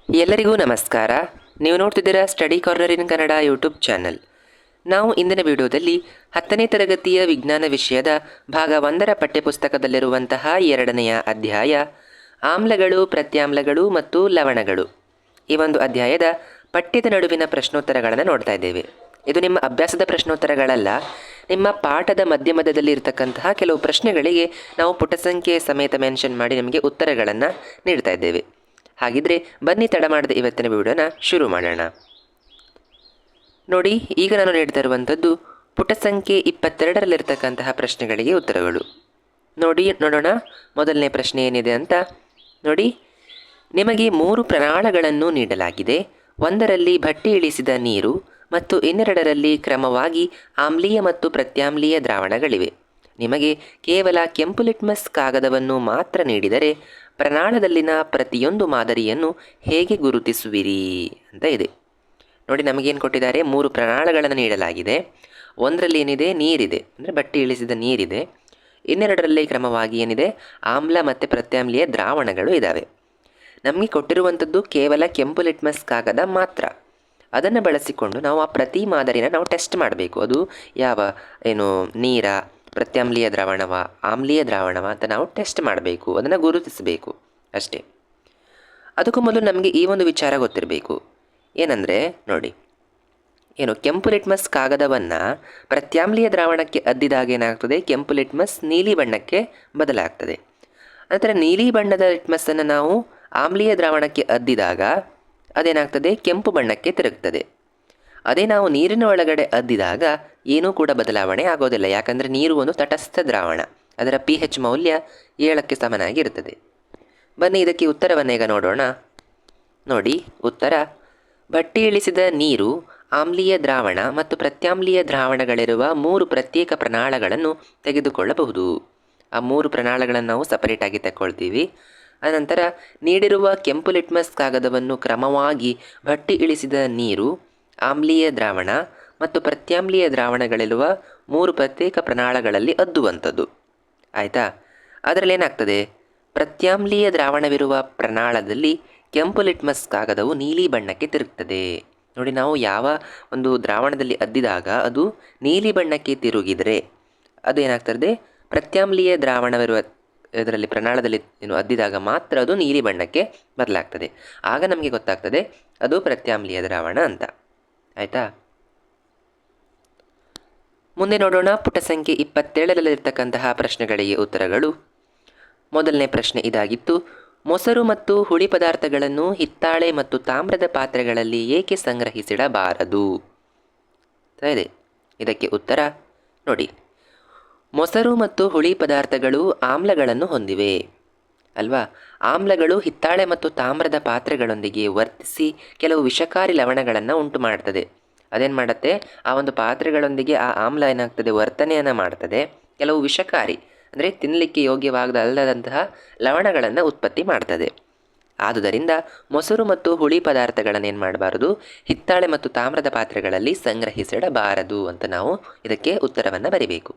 ಎಲ್ಲರಿಗೂ ನಮಸ್ಕಾರ. ನೀವು ನೋಡ್ತಿದ್ದೀರಾ ಸ್ಟಡಿ ಕಾರ್ನರ್ ಇನ್ ಕನ್ನಡ ಯೂಟ್ಯೂಬ್ ಚಾನಲ್. ನಾವು ಇಂದಿನ ವಿಡಿಯೋದಲ್ಲಿ 10ನೇ ತರಗತಿಯ ವಿಜ್ಞಾನ ವಿಷಯದ ಭಾಗ 1ರ ಪಠ್ಯಪುಸ್ತಕದಲ್ಲಿರುವಂತಹ 2ನೆಯ ಅಧ್ಯಾಯ ಆಮ್ಲಗಳು, ಪ್ರತ್ಯಾಮ್ಲಗಳು ಮತ್ತು ಲವಣಗಳು. ಈ ಒಂದು ಅಧ್ಯಾಯದ ಪಠ್ಯದ ನಡುವಿನ ಪ್ರಶ್ನೋತ್ತರಗಳನ್ನು ನೋಡ್ತಾ ಇದ್ದೇವೆ. ಇದು ನಿಮ್ಮ ಅಭ್ಯಾಸದ ಪ್ರಶ್ನೋತ್ತರಗಳಲ್ಲ, ನಿಮ್ಮ ಪಾಠದ ಮಧ್ಯಮಧ್ಯದಲ್ಲಿ ಇರತಕ್ಕಂತಹ ಕೆಲವು ಪ್ರಶ್ನೆಗಳಿಗೆ ನಾವು ಪುಟ ಸಂಖ್ಯೆ ಸಮೇತ ಮೆನ್ಷನ್ ಮಾಡಿ ನಿಮಗೆ ಉತ್ತರಗಳನ್ನು ನೀಡ್ತಾ ಇದ್ದೇವೆ. ಹಾಗಿದ್ರೆ ಬನ್ನಿ ತಡ ಮಾಡದೆ ಇವತ್ತಿನ ವಿಡಿಯೋನ ಶುರು ಮಾಡೋಣ. ನೋಡಿ, ಈಗ ನಾನು ನೀಡ್ತಾ ಇರುವಂಥದ್ದು ಪುಟ ಸಂಖ್ಯೆ 22ರಲ್ಲಿರ್ತಕ್ಕಂತಹ ಪ್ರಶ್ನೆಗಳಿಗೆ ಉತ್ತರಗಳು. ನೋಡೋಣ ಮೊದಲನೇ ಪ್ರಶ್ನೆ ಏನಿದೆ ಅಂತ. ನೋಡಿ, ನಿಮಗೆ 3 ಪ್ರಣಾಳಗಳನ್ನು ನೀಡಲಾಗಿದೆ. ಒಂದರಲ್ಲಿ ಭಟ್ಟಿ ಇಳಿಸಿದ ನೀರು ಮತ್ತು ಇನ್ನೆರಡರಲ್ಲಿ ಕ್ರಮವಾಗಿ ಆಮ್ಲೀಯ ಮತ್ತು ಪ್ರತ್ಯಾಮ್ಲೀಯ ದ್ರಾವಣಗಳಿವೆ. ನಿಮಗೆ ಕೇವಲ ಕೆಂಪು ಲಿಟ್ಮಸ್ ಕಾಗದವನ್ನು ಮಾತ್ರ ನೀಡಿದರೆ ಪ್ರಣಾಳದಲ್ಲಿನ ಪ್ರತಿಯೊಂದು ಮಾದರಿಯನ್ನು ಹೇಗೆ ಗುರುತಿಸುವಿರಿ ಅಂತ ಇದೆ. ನೋಡಿ, ನಮಗೇನು ಕೊಟ್ಟಿದ್ದಾರೆ, 3 ಪ್ರಣಾಳಗಳನ್ನು ನೀಡಲಾಗಿದೆ. ಒಂದರಲ್ಲಿ ಏನಿದೆ, ನೀರಿದೆ, ಅಂದರೆ ಬಟ್ಟಿ ಇಳಿಸಿದ ನೀರಿದೆ. ಇನ್ನೆರಡರಲ್ಲಿ ಕ್ರಮವಾಗಿ ಏನಿದೆ, ಆಮ್ಲ ಮತ್ತು ಪ್ರತ್ಯಾಮ್ಲೀಯ ದ್ರಾವಣಗಳು ಇದ್ದಾವೆ. ನಮಗೆ ಕೊಟ್ಟಿರುವಂಥದ್ದು ಕೇವಲ ಕೆಂಪು ಲಿಟ್ಮಸ್ ಕಾಗದ ಮಾತ್ರ. ಅದನ್ನು ಬಳಸಿಕೊಂಡು ನಾವು ಆ ಪ್ರತಿ ಮಾದರಿನ ನಾವು ಟೆಸ್ಟ್ ಮಾಡಬೇಕು. ಅದು ನೀರ, ಪ್ರತ್ಯಾಮ್ಲೀಯ ದ್ರಾವಣವ, ಆಮ್ಲೀಯ ದ್ರಾವಣವ ಅಂತ ನಾವು ಟೆಸ್ಟ್ ಮಾಡಬೇಕು, ಅದನ್ನು ಗುರುತಿಸಬೇಕು ಅಷ್ಟೇ. ಅದಕ್ಕೂ ಮೊದಲು ನಮಗೆ ಈ ಒಂದು ವಿಚಾರ ಗೊತ್ತಿರಬೇಕು. ಏನಂದರೆ ನೋಡಿ, ಕೆಂಪು ಲಿಟ್ಮಸ್ ಕಾಗದವನ್ನು ಪ್ರತ್ಯಾಮ್ಲೀಯ ದ್ರಾವಣಕ್ಕೆ ಅದ್ದಿದಾಗ ಏನಾಗ್ತದೆ, ಕೆಂಪು ಲಿಟ್ಮಸ್ ನೀಲಿ ಬಣ್ಣಕ್ಕೆ ಬದಲಾಗ್ತದೆ. ನಂತರ ನೀಲಿ ಬಣ್ಣದ ಲಿಟ್ಮಸ್ಸನ್ನು ನಾವು ಆಮ್ಲೀಯ ದ್ರಾವಣಕ್ಕೆ ಅದ್ದಿದಾಗ ಅದೇನಾಗ್ತದೆ, ಕೆಂಪು ಬಣ್ಣಕ್ಕೆ ತಿರುಗ್ತದೆ. ಅದೇ ನಾವು ನೀರಿನ ಒಳಗಡೆ ಅದ್ದಿದಾಗ ಏನೂ ಕೂಡ ಬದಲಾವಣೆ ಆಗೋದಿಲ್ಲ, ಯಾಕಂದರೆ ನೀರು ಒಂದು ತಟಸ್ಥ ದ್ರಾವಣ, ಅದರ pH ಮೌಲ್ಯ 7ಕ್ಕೆ ಸಮನಾಗಿರುತ್ತದೆ. ಬನ್ನಿ ಇದಕ್ಕೆ ಉತ್ತರವನ್ನು ಈಗ ನೋಡೋಣ. ನೋಡಿ, ಉತ್ತರ: ಭಟ್ಟಿ ಇಳಿಸಿದ ನೀರು, ಆಮ್ಲೀಯ ದ್ರಾವಣ ಮತ್ತು ಪ್ರತ್ಯಾಮ್ಲೀಯ ದ್ರಾವಣಗಳಿರುವ 3 ಪ್ರತ್ಯೇಕ ಪ್ರಣಾಳಗಳನ್ನು ತೆಗೆದುಕೊಳ್ಳಬಹುದು. ಆ 3 ಪ್ರಣಾಳಗಳನ್ನು ನಾವು ಸಪರೇಟಾಗಿ ತಗೊಳ್ತೀವಿ. ಅನಂತರ ನೀಡಿರುವ ಕೆಂಪು ಲಿಟ್ಮಸ್ ಕಾಗದವನ್ನು ಕ್ರಮವಾಗಿ ಭಟ್ಟಿ ಇಳಿಸಿದ ನೀರು, ಆಮ್ಲೀಯ ದ್ರಾವಣ ಮತ್ತು ಪ್ರತ್ಯಾಮ್ಲೀಯ ದ್ರಾವಣಗಳಿರುವ 3 ಪ್ರತ್ಯೇಕ ಪ್ರಣಾಳಗಳಲ್ಲಿ ಅದ್ದುವಂಥದ್ದು. ಆಯಿತಾ? ಅದರಲ್ಲಿ ಏನಾಗ್ತದೆ, ಪ್ರತ್ಯಾಮ್ಲೀಯ ದ್ರಾವಣವಿರುವ ಪ್ರಣಾಳದಲ್ಲಿ ಕೆಂಪು ಲಿಟ್ಮಸ್ ಕಾಗದವು ನೀಲಿ ಬಣ್ಣಕ್ಕೆ ತಿರುಗ್ತದೆ. ನೋಡಿ, ನಾವು ಯಾವ ಒಂದು ದ್ರಾವಣದಲ್ಲಿ ಅದ್ದಿದಾಗ ಅದು ನೀಲಿ ಬಣ್ಣಕ್ಕೆ ತಿರುಗಿದರೆ ಅದು ಏನಾಗ್ತದೆ, ಪ್ರತ್ಯಾಮ್ಲೀಯ ದ್ರಾವಣವಿರುವ ಇದರಲ್ಲಿ ಪ್ರಣಾಳದಲ್ಲಿ ಅದ್ದಿದಾಗ ಮಾತ್ರ ಅದು ನೀಲಿ ಬಣ್ಣಕ್ಕೆ ಬದಲಾಗ್ತದೆ. ಆಗ ನಮಗೆ ಗೊತ್ತಾಗ್ತದೆ ಅದು ಪ್ರತ್ಯಾಮ್ಲೀಯ ದ್ರಾವಣ ಅಂತ. ಆಯಿತಾ? ಮುಂದೆ ನೋಡೋಣ ಪುಟ ಸಂಖ್ಯೆ 27ರಲ್ಲಿರ್ತಕ್ಕಂತಹ ಪ್ರಶ್ನೆಗಳಿಗೆ ಉತ್ತರಗಳು. ಮೊದಲನೇ ಪ್ರಶ್ನೆ ಇದಾಗಿತ್ತು: ಮೊಸರು ಮತ್ತು ಹುಳಿ ಪದಾರ್ಥಗಳನ್ನು ಹಿತ್ತಾಳೆ ಮತ್ತು ತಾಮ್ರದ ಪಾತ್ರೆಗಳಲ್ಲಿ ಏಕೆ ಸಂಗ್ರಹಿಸಿಡಬಾರದು ಇದೆ. ಇದಕ್ಕೆ ಉತ್ತರ ನೋಡಿ, ಮೊಸರು ಮತ್ತು ಹುಳಿ ಪದಾರ್ಥಗಳು ಆಮ್ಲಗಳನ್ನು ಹೊಂದಿವೆ ಅಲ್ವಾ. ಆಮ್ಲಗಳು ಹಿತ್ತಾಳೆ ಮತ್ತು ತಾಮ್ರದ ಪಾತ್ರೆಗಳೊಂದಿಗೆ ವರ್ತಿಸಿ ಕೆಲವು ವಿಷಕಾರಿ ಲವಣಗಳನ್ನು ಉಂಟು ಮಾಡ್ತದೆ. ಅದೇನು ಮಾಡುತ್ತೆ, ಆ ಒಂದು ಪಾತ್ರೆಗಳೊಂದಿಗೆ ಆ ಆಮ್ಲ ಏನಾಗ್ತದೆ, ವರ್ತನೆಯನ್ನು ಮಾಡ್ತದೆ. ಕೆಲವು ವಿಷಕಾರಿ ಅಂದರೆ ತಿನ್ನಲಿಕ್ಕೆ ಯೋಗ್ಯವಾಗದಲ್ಲದಂತಹ ಲವಣಗಳನ್ನು ಉತ್ಪತ್ತಿ ಮಾಡ್ತದೆ. ಆದುದರಿಂದ ಮೊಸರು ಮತ್ತು ಹುಳಿ ಪದಾರ್ಥಗಳನ್ನು ಏನು ಮಾಡಬಾರದು, ಹಿತ್ತಾಳೆ ಮತ್ತು ತಾಮ್ರದ ಪಾತ್ರೆಗಳಲ್ಲಿ ಸಂಗ್ರಹಿಸಿಡಬಾರದು ಅಂತ ನಾವು ಇದಕ್ಕೆ ಉತ್ತರವನ್ನು ಬರಿಬೇಕು.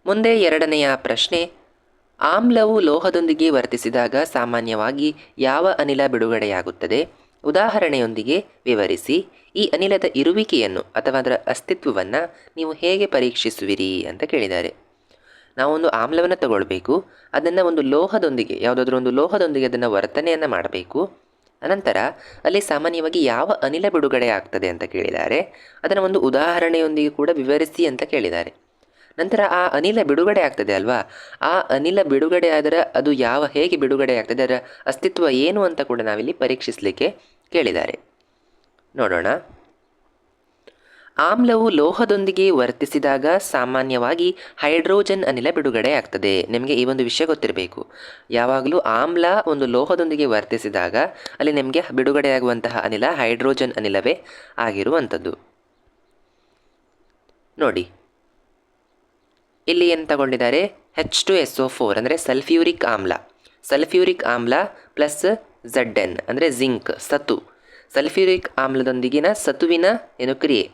ಮುಂದೆ 2ನೆಯ ಪ್ರಶ್ನೆ: ಆಮ್ಲವು ಲೋಹದೊಂದಿಗೆ ವರ್ತಿಸಿದಾಗ ಸಾಮಾನ್ಯವಾಗಿ ಯಾವ ಅನಿಲ ಬಿಡುಗಡೆಯಾಗುತ್ತದೆ? ಉದಾಹರಣೆಯೊಂದಿಗೆ ವಿವರಿಸಿ. ಈ ಅನಿಲದ ಇರುವಿಕೆಯನ್ನು ಅಥವಾ ಅದರ ಅಸ್ತಿತ್ವವನ್ನು ನೀವು ಹೇಗೆ ಪರೀಕ್ಷಿಸುವಿರಿ ಅಂತ ಕೇಳಿದ್ದಾರೆ. ನಾವೊಂದು ಆಮ್ಲವನ್ನು ತಗೊಳ್ಬೇಕು, ಅದನ್ನು ಒಂದು ಲೋಹದೊಂದಿಗೆ, ಯಾವುದಾದ್ರೂ ಒಂದು ಲೋಹದೊಂದಿಗೆ ಅದನ್ನು ವರ್ತನೆಯನ್ನು ಮಾಡಬೇಕು. ಅನಂತರ ಅಲ್ಲಿ ಸಾಮಾನ್ಯವಾಗಿ ಯಾವ ಅನಿಲ ಬಿಡುಗಡೆ ಆಗ್ತದೆ ಅಂತ ಕೇಳಿದ್ದಾರೆ. ಅದನ್ನು ಒಂದು ಉದಾಹರಣೆಯೊಂದಿಗೆ ಕೂಡ ವಿವರಿಸಿ ಅಂತ ಕೇಳಿದ್ದಾರೆ. ನಂತರ ಆ ಅನಿಲ ಬಿಡುಗಡೆ ಆಗ್ತದೆ ಅಲ್ವಾ, ಆ ಅನಿಲ ಬಿಡುಗಡೆ ಆದರೆ ಅದು ಹೇಗೆ ಬಿಡುಗಡೆ ಆಗ್ತದೆ, ಅದರ ಅಸ್ತಿತ್ವ ಏನು ಅಂತ ಕೂಡ ನಾವಿಲ್ಲಿ ಪರೀಕ್ಷಿಸಲಿಕ್ಕೆ ಕೇಳಿದ್ದಾರೆ. ನೋಡೋಣ. ಆಮ್ಲವು ಲೋಹದೊಂದಿಗೆ ವರ್ತಿಸಿದಾಗ ಸಾಮಾನ್ಯವಾಗಿ ಹೈಡ್ರೋಜನ್ ಅನಿಲ ಬಿಡುಗಡೆ ಆಗ್ತದೆ. ನಿಮಗೆ ಈ ಒಂದು ವಿಷಯ ಗೊತ್ತಿರಬೇಕು. ಯಾವಾಗಲೂ ಆಮ್ಲ ಒಂದು ಲೋಹದೊಂದಿಗೆ ವರ್ತಿಸಿದಾಗ ಅಲ್ಲಿ ನಿಮಗೆ ಬಿಡುಗಡೆಯಾಗುವಂತಹ ಅನಿಲ ಹೈಡ್ರೋಜನ್ ಅನಿಲವೇ ಆಗಿರುವಂಥದ್ದು. ನೋಡಿ, ಇಲ್ಲಿ ಏನು ತಗೊಂಡಿದ್ದಾರೆ, H2SO4 ಅಂದರೆ ಸಲ್ಫ್ಯೂರಿಕ್ ಆಮ್ಲ. ಸಲ್ಫ್ಯೂರಿಕ್ ಆಮ್ಲ ಪ್ಲಸ್ Zn ಅಂದರೆ ಜಿಂಕ್, ಸತು. ಸಲ್ಫ್ಯೂರಿಕ್ ಆಮ್ಲದೊಂದಿಗಿನ ಸತುವಿನ ಕ್ರಿಯೆ.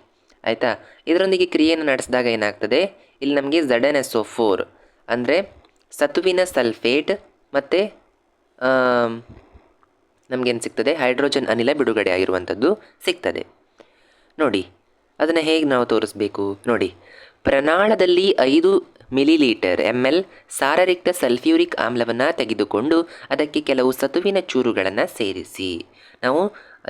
ಆಯಿತಾ? ಇದರೊಂದಿಗೆ ಕ್ರಿಯೆಯನ್ನು ನಡೆಸಿದಾಗ ಏನಾಗ್ತದೆ, ಇಲ್ಲಿ ನಮಗೆ ZnSO4 ಅಂದರೆ ಸತುವಿನ ಸಲ್ಫೇಟ್ ಮತ್ತು ನಮಗೇನು ಸಿಗ್ತದೆ, ಹೈಡ್ರೋಜನ್ ಅನಿಲ ಬಿಡುಗಡೆ ಆಗಿರುವಂಥದ್ದು ಸಿಗ್ತದೆ. ನೋಡಿ ಅದನ್ನು ಹೇಗೆ ನಾವು ತೋರಿಸ್ಬೇಕು ನೋಡಿ. ಪ್ರನಾಳದಲ್ಲಿ 5 ಮಿಲಿಲೀಟರ್ ml ಸಾರರಿಕ್ತ ಸಲ್ಫ್ಯೂರಿಕ್ ಆಮ್ಲವನ್ನು ತೆಗೆದುಕೊಂಡು ಅದಕ್ಕೆ ಕೆಲವು ಸತುವಿನ ಚೂರುಗಳನ್ನು ಸೇರಿಸಿ. ನಾವು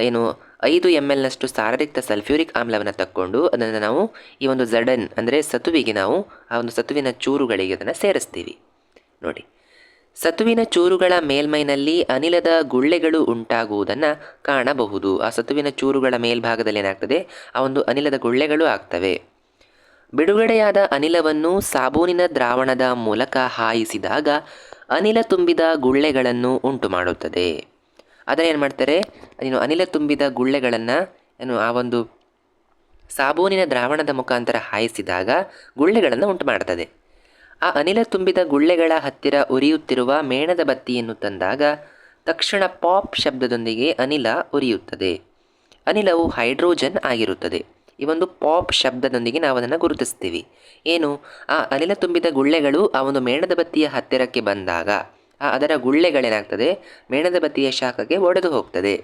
ಏನು 5 ml ಸಾರರಿಕ್ತ ಸಲ್ಫ್ಯೂರಿಕ್ ಆಮ್ಲವನ್ನು ತಕ್ಕೊಂಡು ಅದನ್ನು ನಾವು ಈ ಒಂದು ಜಡನ್ ಅಂದರೆ ಸತುವಿಗೆ ನಾವು ಆ ಒಂದು ಸತುವಿನ ಚೂರುಗಳಿಗೆ ಅದನ್ನು ಸೇರಿಸ್ತೀವಿ. ನೋಡಿ, ಸತುವಿನ ಚೂರುಗಳ ಮೇಲ್ಮೈನಲ್ಲಿ ಅನಿಲದ ಗುಳ್ಳೆಗಳು ಉಂಟಾಗುವುದನ್ನು ಕಾಣಬಹುದು. ಆ ಸತುವಿನ ಚೂರುಗಳ ಮೇಲ್ಭಾಗದಲ್ಲಿ ಏನಾಗ್ತದೆ, ಆ ಒಂದು ಅನಿಲದ ಗುಳ್ಳೆಗಳು ಆಗ್ತವೆ. ಬಿಡುಗಡೆಯಾದ ಅನಿಲವನ್ನು ಸಾಬೂನಿನ ದ್ರಾವಣದ ಮೂಲಕ ಹಾಯಿಸಿದಾಗ ಅನಿಲ ತುಂಬಿದ ಗುಳ್ಳೆಗಳನ್ನು ಉಂಟು ಮಾಡುತ್ತದೆ. ಅದನ್ನೇನು ಮಾಡ್ತಾರೆ, ಅನಿಲ ತುಂಬಿದ ಗುಳ್ಳೆಗಳನ್ನು ಆ ಒಂದು ಸಾಬೂನಿನ ದ್ರಾವಣದ ಮುಖಾಂತರ ಹಾಯಿಸಿದಾಗ ಗುಳ್ಳೆಗಳನ್ನು ಉಂಟು ಮಾಡ್ತದೆ. ಆ ಅನಿಲ ತುಂಬಿದ ಗುಳ್ಳೆಗಳ ಹತ್ತಿರ ಉರಿಯುತ್ತಿರುವ ಮೇಣದ ಬತ್ತಿಯನ್ನು ತಂದಾಗ ತಕ್ಷಣ ಪಾಪ್ ಶಬ್ದದೊಂದಿಗೆ ಅನಿಲ ಉರಿಯುತ್ತದೆ. ಅನಿಲವು ಹೈಡ್ರೋಜನ್ ಆಗಿರುತ್ತದೆ. ಈ ಒಂದು ಪಾಪ್ ಶಬ್ದದೊಂದಿಗೆ ನಾವು ಅದನ್ನು ಗುರುತಿಸ್ತೀವಿ. ಏನು, ಆ ಅನಿಲ ತುಂಬಿದ ಗುಳ್ಳೆಗಳು ಆ ಒಂದು ಮೇಣದ ಬತ್ತಿಯ ಹತ್ತಿರಕ್ಕೆ ಬಂದಾಗ ಅದರ ಗುಳ್ಳೆಗಳೇನಾಗ್ತದೆ, ಮೇಣದ ಬತ್ತಿಯ ಶಾಖಕ್ಕೆ ಒಡೆದು ಹೋಗ್ತದೆ.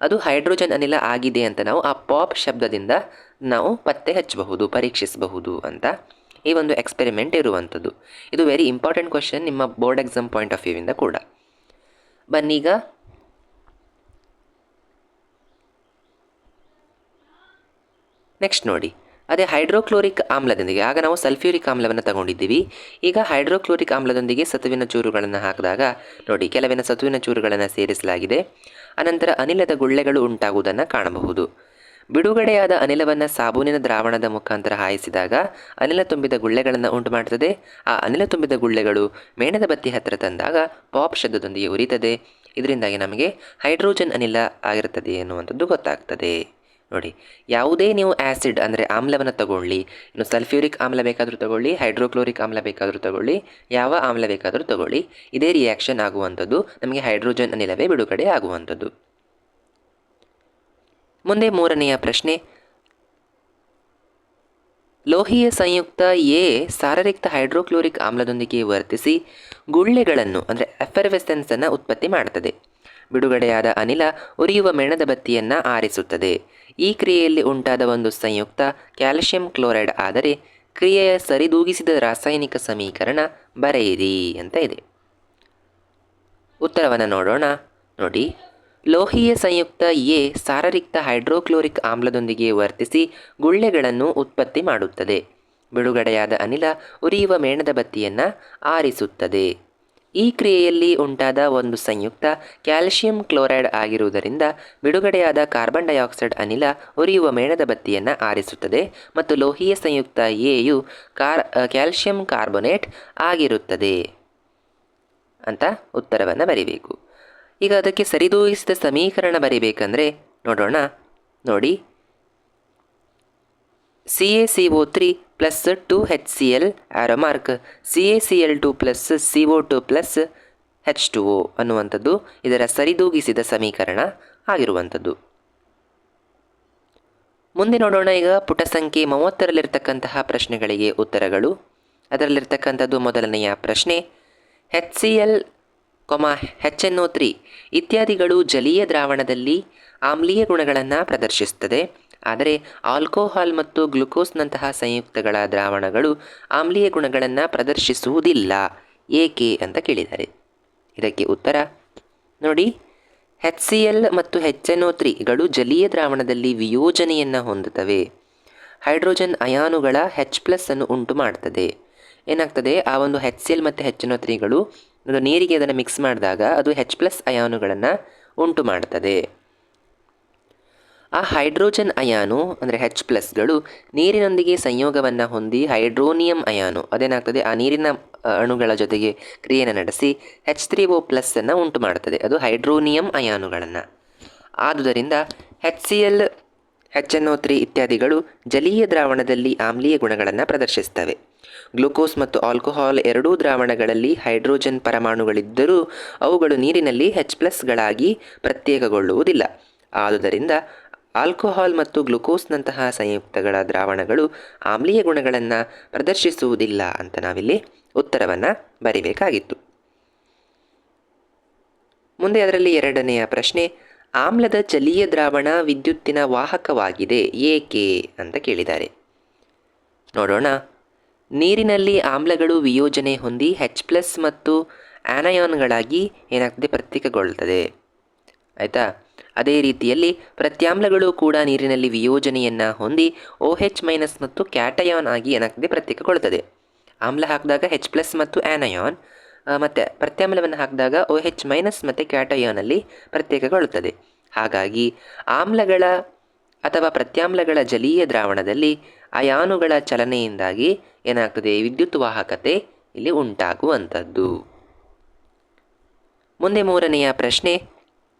ಅದು ಹೈಡ್ರೋಜನ್ ಅನಿಲ ಆಗಿದೆ ಅಂತ ನಾವು ಆ ಪಾಪ್ ಶಬ್ದದಿಂದ ನಾವು ಪತ್ತೆ ಹಚ್ಚಬಹುದು, ಪರೀಕ್ಷಿಸಬಹುದು ಅಂತ ಈ ಒಂದು ಎಕ್ಸ್ಪೆರಿಮೆಂಟ್ ಇರುವಂಥದ್ದು. ಇದು ವೆರಿ ಇಂಪಾರ್ಟೆಂಟ್ ಕ್ವಶನ್ ನಿಮ್ಮ ಬೋರ್ಡ್ ಎಕ್ಸಾಮ್ ಪಾಯಿಂಟ್ ಆಫ್ ವ್ಯೂವಿಂದ ಕೂಡ. ಬನ್ನೀಗ ನೆಕ್ಸ್ಟ್ ನೋಡಿ, ಅದೇ ಹೈಡ್ರೋಕ್ಲೋರಿಕ್ ಆಮ್ಲದೊಂದಿಗೆ, ಆಗ ನಾವು ಸಲ್ಫ್ಯೂರಿಕ್ ಆಮ್ಲವನ್ನು ತಗೊಂಡಿದ್ದೀವಿ. ಈಗ ಹೈಡ್ರೋಕ್ಲೋರಿಕ್ ಆಮ್ಲದೊಂದಿಗೆ ಸತುವಿನ ಚೂರುಗಳನ್ನು ಹಾಕಿದಾಗ ನೋಡಿ, ಕೆಲವಿನ ಸತುವಿನ ಚೂರುಗಳನ್ನು ಸೇರಿಸಲಾಗಿದೆ. ಅನಂತರ ಅನಿಲದ ಗುಳ್ಳೆಗಳು ಉಂಟಾಗುವುದನ್ನು ಕಾಣಬಹುದು. ಬಿಡುಗಡೆಯಾದ ಅನಿಲವನ್ನು ಸಾಬೂನಿನ ದ್ರಾವಣದ ಮುಖಾಂತರ ಹಾಯಿಸಿದಾಗ ಅನಿಲ ತುಂಬಿದ ಗುಳ್ಳೆಗಳನ್ನು ಉಂಟು ಮಾಡ್ತದೆ. ಆ ಅನಿಲ ತುಂಬಿದ ಗುಳ್ಳೆಗಳು ಮೇಣದ ಬತ್ತಿ ಹತ್ತಿರ ತಂದಾಗ ಪಾಪ್ ಶಬ್ದದೊಂದಿಗೆ ಉರಿತದೆ. ಇದರಿಂದಾಗಿ ನಮಗೆ ಹೈಡ್ರೋಜನ್ ಅನಿಲ ಆಗಿರುತ್ತದೆ ಎನ್ನುವಂಥದ್ದು ಗೊತ್ತಾಗ್ತದೆ. ನೋಡಿ, ಯಾವುದೇ ನೀವು ಆ್ಯಸಿಡ್ ಅಂದರೆ ಆಮ್ಲವನ್ನು ತಗೊಳ್ಳಿ, ಇನ್ನು ಸಲ್ಫ್ಯೂರಿಕ್ ಆಮ್ಲ ಬೇಕಾದರೂ ತಗೊಳ್ಳಿ, ಹೈಡ್ರೋಕ್ಲೋರಿಕ್ ಆಮ್ಲ ಬೇಕಾದರೂ ತಗೊಳ್ಳಿ, ಯಾವ ಆಮ್ಲ ಬೇಕಾದರೂ ತಗೊಳ್ಳಿ, ಇದೇ ರಿಯಾಕ್ಷನ್ ಆಗುವಂಥದ್ದು, ನಮಗೆ ಹೈಡ್ರೋಜನ್ ಅನಿಲವೇ ಬಿಡುಗಡೆ ಆಗುವಂಥದ್ದು. ಮುಂದೆ 3ನೆಯ ಪ್ರಶ್ನೆ, ಲೋಹೀಯ ಸಂಯುಕ್ತ ಎ ಸಾರರಿಕ್ತ ಹೈಡ್ರೋಕ್ಲೋರಿಕ್ ಆಮ್ಲದೊಂದಿಗೆ ವರ್ತಿಸಿ ಗುಳ್ಳೆಗಳನ್ನು ಅಂದರೆ ಎಫರ್ವೆಸೆನ್ಸನ್ನು ಉತ್ಪತ್ತಿ ಮಾಡುತ್ತದೆ. ಬಿಡುಗಡೆಯಾದ ಅನಿಲ ಉರಿಯುವ ಮೇಣದ ಬತ್ತಿಯನ್ನು ಆರಿಸುತ್ತದೆ. ಈ ಕ್ರಿಯೆಯಲ್ಲಿ ಉಂಟಾದ ಒಂದು ಸಂಯುಕ್ತ ಕ್ಯಾಲ್ಸಿಯಂ ಕ್ಲೋರೈಡ್ ಆದರೆ ಕ್ರಿಯೆಯ ಸರಿದೂಗಿಸಿದ ರಾಸಾಯನಿಕ ಸಮೀಕರಣ ಬರೆಯಿರಿ ಅಂತ ಇದೆ. ಉತ್ತರವನ್ನು ನೋಡೋಣ. ನೋಡಿ, ಲೋಹೀಯ ಸಂಯುಕ್ತ ಎ ಸಾರರಿಕ್ತ ಹೈಡ್ರೋಕ್ಲೋರಿಕ್ ಆಮ್ಲದೊಂದಿಗೆ ವರ್ತಿಸಿ ಗುಳ್ಳೆಗಳನ್ನು ಉತ್ಪತ್ತಿ ಮಾಡುತ್ತದೆ. ಬಿಡುಗಡೆಯಾದ ಅನಿಲ ಉರಿಯುವ ಮೇಣದ ಬತ್ತಿಯನ್ನು ಆರಿಸುತ್ತದೆ. ಈ ಕ್ರಿಯೆಯಲ್ಲಿ ಉಂಟಾದ ಒಂದು ಸಂಯುಕ್ತ ಕ್ಯಾಲ್ಸಿಯಂ ಕ್ಲೋರೈಡ್ ಆಗಿರುವುದರಿಂದ ಬಿಡುಗಡೆಯಾದ ಕಾರ್ಬನ್ ಡೈಆಕ್ಸೈಡ್ ಅನಿಲ ಉರಿಯುವ ಮೇಣದ ಬತ್ತಿಯನ್ನು ಆರಿಸುತ್ತದೆ ಮತ್ತು ಲೋಹೀಯ ಸಂಯುಕ್ತ ಎಯು ಕ್ಯಾಲ್ಸಿಯಂ ಕಾರ್ಬೊನೇಟ್ ಆಗಿರುತ್ತದೆ ಅಂತ ಉತ್ತರವನ್ನು ಬರೀಬೇಕು. ಈಗ ಅದಕ್ಕೆ ಸರಿದೂಗಿಸಿದ ಸಮೀಕರಣ ಬರೀಬೇಕಂದ್ರೆ ನೋಡೋಣ. ನೋಡಿ, CaCO3 plus 2HCl arrow mark CaCl2 plus CO2 plus H2O ಅನ್ನುವಂಥದ್ದು ಇದರ ಸರಿದೂಗಿಸಿದ ಸಮೀಕರಣ ಆಗಿರುವಂಥದ್ದು. ಮುಂದೆ ನೋಡೋಣ. ಈಗ ಪುಟ ಸಂಖ್ಯೆ 30ರಲ್ಲಿರ್ತಕ್ಕಂತಹ ಪ್ರಶ್ನೆಗಳಿಗೆ ಉತ್ತರಗಳು. ಅದರಲ್ಲಿರ್ತಕ್ಕಂಥದ್ದು ಮೊದಲನೆಯ ಪ್ರಶ್ನೆ, HCl, HNO3 ಇತ್ಯಾದಿಗಳು ಜಲೀಯ ದ್ರಾವಣದಲ್ಲಿ ಆಮ್ಲೀಯ ಗುಣಗಳನ್ನು ಪ್ರದರ್ಶಿಸುತ್ತದೆ. ಆದರೆ ಆಲ್ಕೋಹಾಲ್ ಮತ್ತು ಗ್ಲುಕೋಸ್ನಂತಹ ಸಂಯುಕ್ತಗಳ ದ್ರಾವಣಗಳು ಆಮ್ಲೀಯ ಗುಣಗಳನ್ನು ಪ್ರದರ್ಶಿಸುವುದಿಲ್ಲ, ಏಕೆ ಅಂತ ಕೇಳಿದ್ದಾರೆ. ಇದಕ್ಕೆ ಉತ್ತರ ನೋಡಿ, HCl ಮತ್ತು HNO3ಗಳು ಜಲೀಯ ದ್ರಾವಣದಲ್ಲಿ ವಿಯೋಜನೆಯನ್ನು ಹೊಂದುತ್ತವೆ. ಹೈಡ್ರೋಜನ್ ಅಯಾನುಗಳ H+ ಅನ್ನು ಉಂಟು ಮಾಡ್ತದೆ. ಏನಾಗ್ತದೆ, ಆ ಒಂದು HCl ಮತ್ತು HNO3ಗಳು ನೀರಿಗೆ ಅದನ್ನು ಮಿಕ್ಸ್ ಮಾಡಿದಾಗ ಅದು H+ ಅಯಾನುಗಳನ್ನು ಉಂಟು ಮಾಡ್ತದೆ. ಆ ಹೈಡ್ರೋಜನ್ ಅಯಾನು ಅಂದರೆ H+ಗಳು ನೀರಿನೊಂದಿಗೆ ಸಂಯೋಗವನ್ನು ಹೊಂದಿ ಹೈಡ್ರೋನಿಯಂ ಅಯಾನು ಅದೇನಾಗ್ತದೆ, ಆ ನೀರಿನ ಅಣುಗಳ ಜೊತೆಗೆ ಕ್ರಿಯೆಯನ್ನು ನಡೆಸಿ H3O+ ಅನ್ನು ಉಂಟು ಮಾಡ್ತದೆ. ಅದು ಹೈಡ್ರೋನಿಯಂ ಅಯಾನುಗಳನ್ನು. ಆದುದರಿಂದ HCl, HNO3 ಇತ್ಯಾದಿಗಳು ಜಲೀಯ ದ್ರಾವಣದಲ್ಲಿ ಆಮ್ಲೀಯ ಗುಣಗಳನ್ನು ಪ್ರದರ್ಶಿಸ್ತವೆ. ಗ್ಲುಕೋಸ್ ಮತ್ತು ಆಲ್ಕೋಹಾಲ್ ಎರಡೂ ದ್ರಾವಣಗಳಲ್ಲಿ ಹೈಡ್ರೋಜನ್ ಪರಮಾಣುಗಳಿದ್ದರೂ ಅವುಗಳು ನೀರಿನಲ್ಲಿ H+ಗಳಾಗಿ ಪ್ರತ್ಯೇಕಗೊಳ್ಳುವುದಿಲ್ಲ. ಆದುದರಿಂದ ಆಲ್ಕೋಹಾಲ್ ಮತ್ತು ಗ್ಲುಕೋಸ್ನಂತಹ ಸಂಯುಕ್ತಗಳ ದ್ರಾವಣಗಳು ಆಮ್ಲೀಯ ಗುಣಗಳನ್ನು ಪ್ರದರ್ಶಿಸುವುದಿಲ್ಲ ಅಂತ ನಾವಿಲ್ಲಿ ಉತ್ತರವನ್ನು ಬರಿಬೇಕಾಗಿತ್ತು. ಮುಂದೆ ಅದರಲ್ಲಿ ಎರಡನೆಯ ಪ್ರಶ್ನೆ, ಆಮ್ಲದ ಜಲೀಯ ದ್ರಾವಣ ವಿದ್ಯುತ್ತಿನ ವಾಹಕವಾಗಿದೆ ಏಕೆ ಅಂತ ಕೇಳಿದ್ದಾರೆ. ನೋಡೋಣ. ನೀರಿನಲ್ಲಿ ಆಮ್ಲಗಳು ವಿಯೋಜನೆ ಹೊಂದಿ H+ ಮತ್ತು ಆನಯಾನ್ಗಳಾಗಿ ಏನಾಗ್ತದೆ, ಪ್ರತ್ಯೇಕಗೊಳ್ಳುತ್ತದೆ. ಆಯಿತಾ. ಅದೇ ರೀತಿಯಲ್ಲಿ ಪ್ರತ್ಯಾಮ್ಲಗಳು ಕೂಡ ನೀರಿನಲ್ಲಿ ವಿಯೋಜನೆಯನ್ನು ಹೊಂದಿ OH- ಮತ್ತು ಕ್ಯಾಟಯಾನ್ ಆಗಿ ಏನಾಗ್ತದೆ, ಪ್ರತ್ಯೇಕಗೊಳ್ಳುತ್ತದೆ. ಆಮ್ಲ ಹಾಕಿದಾಗ H+ ಮತ್ತು ಆನಯಾನ್, ಮತ್ತು ಪ್ರತ್ಯಾಮ್ಲವನ್ನು ಹಾಕಿದಾಗ OH- ಮತ್ತು ಕ್ಯಾಟಯಾನಲ್ಲಿ ಪ್ರತ್ಯೇಕಗೊಳ್ಳುತ್ತದೆ. ಹಾಗಾಗಿ ಆಮ್ಲಗಳ ಅಥವಾ ಪ್ರತ್ಯಾಮ್ಲಗಳ ಜಲೀಯ ದ್ರಾವಣದಲ್ಲಿ ಅಯಾನುಗಳ ಚಲನೆಯಿಂದಾಗಿ ಏನಾಗ್ತದೆ, ವಿದ್ಯುತ್ ವಾಹಕತೆ ಇಲ್ಲಿ ಉಂಟಾಗುವಂಥದ್ದು. ಮುಂದೆ ಮೂರನೆಯ ಪ್ರಶ್ನೆ,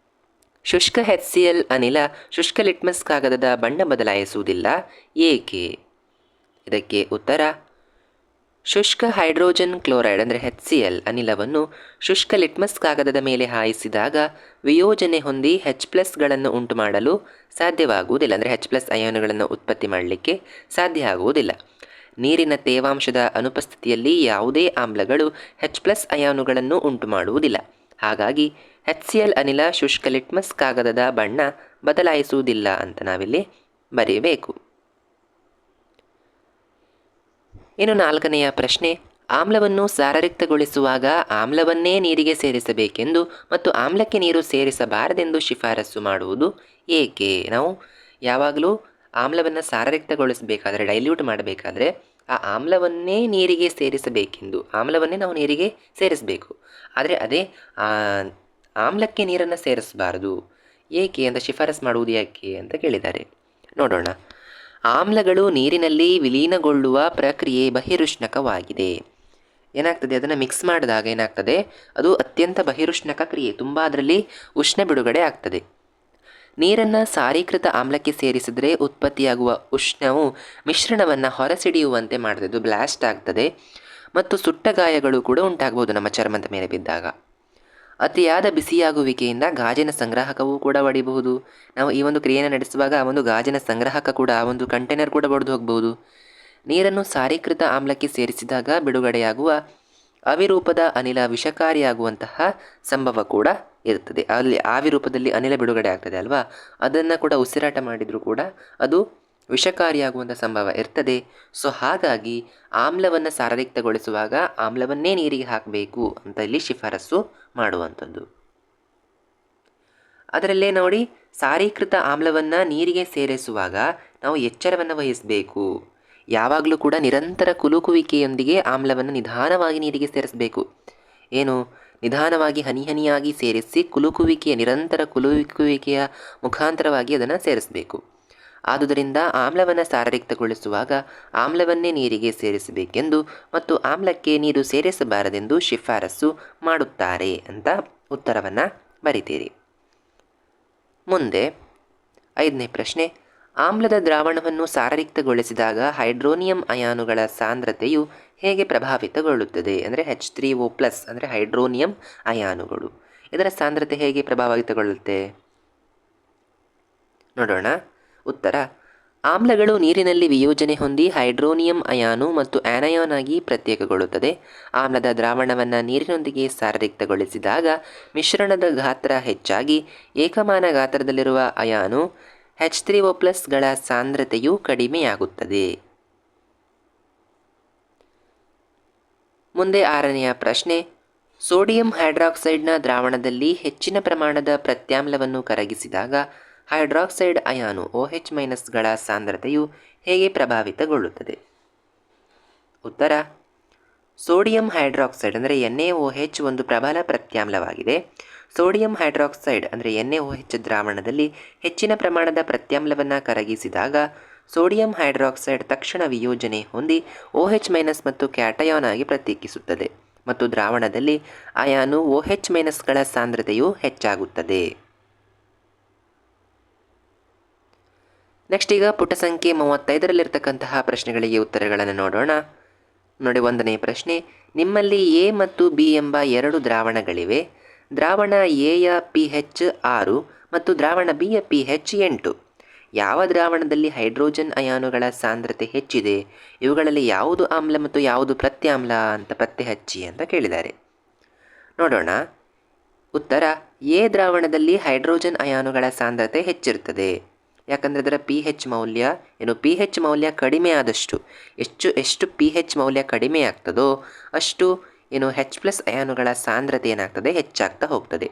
ಶುಷ್ಕ HCl ಅನಿಲ ಶುಷ್ಕ ಲಿಟ್ಮಸ್ ಕಾಗದದ ಬಣ್ಣ ಬದಲಾಯಿಸುವುದಿಲ್ಲ ಏಕೆ? ಇದಕ್ಕೆ ಉತ್ತರ, ಶುಷ್ಕ ಹೈಡ್ರೋಜನ್ ಕ್ಲೋರೈಡ್ ಅಂದರೆ HCl ಅನಿಲವನ್ನು ಶುಷ್ಕ ಲಿಟ್ಮಸ್ ಕಾಗದದ ಮೇಲೆ ಹಾಯಿಸಿದಾಗ ವಿಯೋಜನೆ ಹೊಂದಿ H+ಗಳನ್ನು ಉಂಟು ಮಾಡಲು ಸಾಧ್ಯವಾಗುವುದಿಲ್ಲ. ಅಂದರೆ H+ ಅಯಾನುಗಳನ್ನು ಉತ್ಪತ್ತಿ ಮಾಡಲಿಕ್ಕೆ ಸಾಧ್ಯ ಆಗುವುದಿಲ್ಲ. ನೀರಿನ ತೇವಾಂಶದ ಅನುಪಸ್ಥಿತಿಯಲ್ಲಿ ಯಾವುದೇ ಆಮ್ಲಗಳು H+ ಅಯಾನುಗಳನ್ನು ಉಂಟು ಮಾಡುವುದಿಲ್ಲ. ಹಾಗಾಗಿ HCl ಅನಿಲ ಶುಷ್ಕ ಲಿಟ್ಮಸ್ ಕಾಗದದ ಬಣ್ಣ ಬದಲಾಯಿಸುವುದಿಲ್ಲ ಅಂತ ನಾವಿಲ್ಲಿ ಬರೆಯಬೇಕು. ಇನ್ನು ನಾಲ್ಕನೆಯ ಪ್ರಶ್ನೆ, ಆಮ್ಲವನ್ನು ಸಾರರಿಕ್ತಗೊಳಿಸುವಾಗ ಆಮ್ಲವನ್ನೇ ನೀರಿಗೆ ಸೇರಿಸಬೇಕೆಂದು ಮತ್ತು ಆಮ್ಲಕ್ಕೆ ನೀರು ಸೇರಿಸಬಾರದೆಂದು ಶಿಫಾರಸು ಮಾಡುವುದು ಏಕೆ? ನಾವು ಯಾವಾಗಲೂ ಆಮ್ಲವನ್ನು ಸಾರರಿಕ್ತಗೊಳಿಸಬೇಕಾದ್ರೆ, ಡೈಲ್ಯೂಟ್ ಮಾಡಬೇಕಾದ್ರೆ ಆ ಆಮ್ಲವನ್ನೇ ನೀರಿಗೆ ಸೇರಿಸಬೇಕೆಂದು, ಆಮ್ಲವನ್ನೇ ನಾವು ನೀರಿಗೆ ಸೇರಿಸಬೇಕು, ಆದರೆ ಅದೇ ಆಮ್ಲಕ್ಕೆ ನೀರನ್ನು ಸೇರಿಸಬಾರದು ಏಕೆ ಅಂತ ಶಿಫಾರಸು ಮಾಡುವುದು ಯಾಕೆ ಅಂತ ಕೇಳಿದ್ದಾರೆ. ನೋಡೋಣ. ಆಮ್ಲಗಳು ನೀರಿನಲ್ಲಿ ವಿಲೀನಗೊಳ್ಳುವ ಪ್ರಕ್ರಿಯೆ ಬಹಿರುಷ್ಣಕವಾಗಿದೆ. ಏನಾಗ್ತದೆ, ಅದನ್ನು ಮಿಕ್ಸ್ ಮಾಡಿದಾಗ ಏನಾಗ್ತದೆ, ಅದು ಅತ್ಯಂತ ಬಹಿರುಷ್ಣಕ ಕ್ರಿಯೆ, ತುಂಬ ಅದರಲ್ಲಿ ಉಷ್ಣ ಬಿಡುಗಡೆ ಆಗ್ತದೆ. ನೀರನ್ನು ಸಾರೀಕೃತ ಆಮ್ಲಕ್ಕೆ ಸೇರಿಸಿದರೆ ಉತ್ಪತ್ತಿಯಾಗುವ ಉಷ್ಣವು ಮಿಶ್ರಣವನ್ನು ಹೊರಸಿಡಿಯುವಂತೆ ಮಾಡ್ತದೆ, ಅದು ಬ್ಲಾಸ್ಟ್ ಆಗ್ತದೆ ಮತ್ತು ಸುಟ್ಟ ಗಾಯಗಳು ಕೂಡ ಉಂಟಾಗ್ಬೋದು ನಮ್ಮ ಚರ್ಮದ ಮೇಲೆ ಬಿದ್ದಾಗ. ಅತಿಯಾದ ಬಿಸಿಯಾಗುವಿಕೆಯಿಂದ ಗಾಜಿನ ಸಂಗ್ರಾಹಕವೂ ಕೂಡ ಒಡಿಬಹುದು. ನಾವು ಈ ಒಂದು ಕ್ರಿಯೆಯನ್ನು ನಡೆಸುವಾಗ ಆ ಒಂದು ಗಾಜಿನ ಸಂಗ್ರಾಹಕ ಕೂಡ, ಆ ಒಂದು ಕಂಟೈನರ್ ಕೂಡ ಒಡೆದು ಹೋಗ್ಬೋದು. ನೀರನ್ನು ಸಾರೀಕೃತ ಆಮ್ಲಕ್ಕೆ ಸೇರಿಸಿದಾಗ ಬಿಡುಗಡೆಯಾಗುವ ಅವಿರೂಪದ ಅನಿಲ ವಿಷಕಾರಿಯಾಗುವಂತಹ ಸಂಭವ ಕೂಡ ಇರ್ತದೆ. ಅಲ್ಲಿ ಆವಿರೂಪದಲ್ಲಿ ಅನಿಲ ಬಿಡುಗಡೆ ಆಗ್ತದೆ ಅಲ್ವಾ, ಅದನ್ನು ಕೂಡ ಉಸಿರಾಟ ಮಾಡಿದರೂ ಕೂಡ ಅದು ವಿಷಕಾರಿಯಾಗುವಂಥ ಸಂಭವ ಇರ್ತದೆ. ಸೊ ಹಾಗಾಗಿ ಆಮ್ಲವನ್ನು ಸಾರರಿಕ್ತಗೊಳಿಸುವಾಗ ಆಮ್ಲವನ್ನೇ ನೀರಿಗೆ ಹಾಕಬೇಕು ಅಂತ ಇಲ್ಲಿ ಶಿಫಾರಸು ಮಾಡುವಂಥದ್ದು. ಅದರಲ್ಲೇ ನೋಡಿ, ಸಾರೀಕೃತ ಆಮ್ಲವನ್ನು ನೀರಿಗೆ ಸೇರಿಸುವಾಗ ನಾವು ಎಚ್ಚರವನ್ನು ವಹಿಸಬೇಕು. ಯಾವಾಗಲೂ ಕೂಡ ನಿರಂತರ ಕುಲುಕುವಿಕೆಯೊಂದಿಗೆ ಆಮ್ಲವನ್ನು ನಿಧಾನವಾಗಿ ನೀರಿಗೆ ಸೇರಿಸಬೇಕು. ಏನು, ನಿಧಾನವಾಗಿ ಹನಿ ಹನಿಯಾಗಿ ಸೇರಿಸಿ ನಿರಂತರ ಕುಲುಕುವಿಕೆಯ ಮುಖಾಂತರವಾಗಿ ಅದನ್ನು ಸೇರಿಸಬೇಕು. ಆದುದರಿಂದ ಆಮ್ಲವನ್ನು ಸಾರರಿಕ್ತಗೊಳಿಸುವಾಗ ಆಮ್ಲವನ್ನೇ ನೀರಿಗೆ ಸೇರಿಸಬೇಕೆಂದು ಮತ್ತು ಆಮ್ಲಕ್ಕೆ ನೀರು ಸೇರಿಸಬಾರದೆಂದು ಶಿಫಾರಸು ಮಾಡುತ್ತಾರೆ ಅಂತ ಉತ್ತರವನ್ನು ಬರಿತೀರಿ. ಮುಂದೆ 5ನೇ ಪ್ರಶ್ನೆ, ಆಮ್ಲದ ದ್ರಾವಣವನ್ನು ಸಾರರಿಕ್ತಗೊಳಿಸಿದಾಗ ಹೈಡ್ರೋನಿಯಂ ಅಯಾನುಗಳ ಸಾಂದ್ರತೆಯು ಹೇಗೆ ಪ್ರಭಾವಿತಗೊಳ್ಳುತ್ತದೆ? ಅಂದರೆ H3O+ ಅಂದರೆ ಹೈಡ್ರೋನಿಯಂ ಅಯಾನುಗಳು, ಇದರ ಸಾಂದ್ರತೆ ಹೇಗೆ ಪ್ರಭಾವಿತಗೊಳ್ಳುತ್ತೆ? ನೋಡೋಣ. ಉತ್ತರ, ಆಮ್ಲಗಳು ನೀರಿನಲ್ಲಿ ವಿಯೋಜನೆ ಹೊಂದಿ ಹೈಡ್ರೋನಿಯಂ ಅಯಾನು ಮತ್ತು ಆನಯಾನ್ ಆಗಿ ಪ್ರತ್ಯೇಕಗೊಳ್ಳುತ್ತದೆ. ಆಮ್ಲದ ದ್ರಾವಣವನ್ನು ನೀರಿನೊಂದಿಗೆ ಸಾರರಿಕ್ತಗೊಳಿಸಿದಾಗ ಮಿಶ್ರಣದ ಗಾತ್ರ ಹೆಚ್ಚಾಗಿ ಏಕಮಾನ ಗಾತ್ರದಲ್ಲಿರುವ ಅಯಾನು H3O+ಗಳ ಸಾಂದ್ರತೆಯು ಕಡಿಮೆಯಾಗುತ್ತದೆ. ಮುಂದೆ 6ನೆಯ ಪ್ರಶ್ನೆ, ಸೋಡಿಯಂ ಹೈಡ್ರಾಕ್ಸೈಡ್ನ ದ್ರಾವಣದಲ್ಲಿ ಹೆಚ್ಚಿನ ಪ್ರಮಾಣದ ಪ್ರತ್ಯಾಮ್ಲವನ್ನು ಕರಗಿಸಿದಾಗ ಹೈಡ್ರಾಕ್ಸೈಡ್ ಅಯಾನು OH- ಗಳ ಸಾಂದ್ರತೆಯು ಹೇಗೆ ಪ್ರಭಾವಿತಗೊಳ್ಳುತ್ತದೆ? ಉತ್ತರ, ಸೋಡಿಯಂ ಹೈಡ್ರಾಕ್ಸೈಡ್ ಅಂದರೆ NaOH ಒಂದು ಪ್ರಬಲ ಪ್ರತ್ಯಾಮ್ಲವಾಗಿದೆ. ಸೋಡಿಯಂ ಹೈಡ್ರಾಕ್ಸೈಡ್ ಅಂದರೆ NaOH ದ್ರಾವಣದಲ್ಲಿ ಹೆಚ್ಚಿನ ಪ್ರಮಾಣದ ಪ್ರತ್ಯಾಮ್ಲವನ್ನು ಕರಗಿಸಿದಾಗ ಸೋಡಿಯಂ ಹೈಡ್ರಾಕ್ಸೈಡ್ ತಕ್ಷಣ ವಿಯೋಜನೆ ಹೊಂದಿ OH- ಮತ್ತು ಕ್ಯಾಟಯಾನ್ ಆಗಿ ಪ್ರತ್ಯೇಕಿಸುತ್ತದೆ ಮತ್ತು ದ್ರಾವಣದಲ್ಲಿ ಅಯಾನು OH- ಗಳ ಸಾಂದ್ರತೆಯು ಹೆಚ್ಚಾಗುತ್ತದೆ. ನೆಕ್ಸ್ಟ್ ಈಗ ಪುಟ ಸಂಖ್ಯೆ 35ರಲ್ಲಿರ್ತಕ್ಕಂತಹ ಪ್ರಶ್ನೆಗಳಿಗೆ ಉತ್ತರಗಳನ್ನು ನೋಡೋಣ. ನೋಡಿ, 1ನೇ ಪ್ರಶ್ನೆ, ನಿಮ್ಮಲ್ಲಿ ಎ ಮತ್ತು ಬಿ ಎಂಬ 2 ದ್ರಾವಣಗಳಿವೆ. ದ್ರಾವಣ ಎಯ pH 6 ಮತ್ತು ದ್ರಾವಣ ಬಿಯ pH 8. ಯಾವ ದ್ರಾವಣದಲ್ಲಿ ಹೈಡ್ರೋಜನ್ ಅಯಾನುಗಳ ಸಾಂದ್ರತೆ ಹೆಚ್ಚಿದೆ? ಇವುಗಳಲ್ಲಿ ಯಾವುದು ಆಮ್ಲ ಮತ್ತು ಯಾವುದು ಪ್ರತ್ಯಾಮ್ಲ ಅಂತ ಪತ್ತೆ ಹಚ್ಚಿ ಅಂತ ಕೇಳಿದ್ದಾರೆ. ನೋಡೋಣ. ಉತ್ತರ ಎ ದ್ರಾವಣದಲ್ಲಿ ಹೈಡ್ರೋಜನ್ ಅಯಾನುಗಳ ಸಾಂದ್ರತೆ ಹೆಚ್ಚಿರುತ್ತದೆ. ಯಾಕಂದರೆ ಅದರ pH ಮೌಲ್ಯ pH ಮೌಲ್ಯ ಕಡಿಮೆ ಆದಷ್ಟು ಎಷ್ಟು pH ಮೌಲ್ಯ ಕಡಿಮೆ ಆಗ್ತದೋ ಅಷ್ಟು H+ ಅಯಾನುಗಳ ಸಾಂದ್ರತೆ ಏನಾಗ್ತದೆ, ಹೆಚ್ಚಾಗ್ತಾ ಹೋಗ್ತದೆ.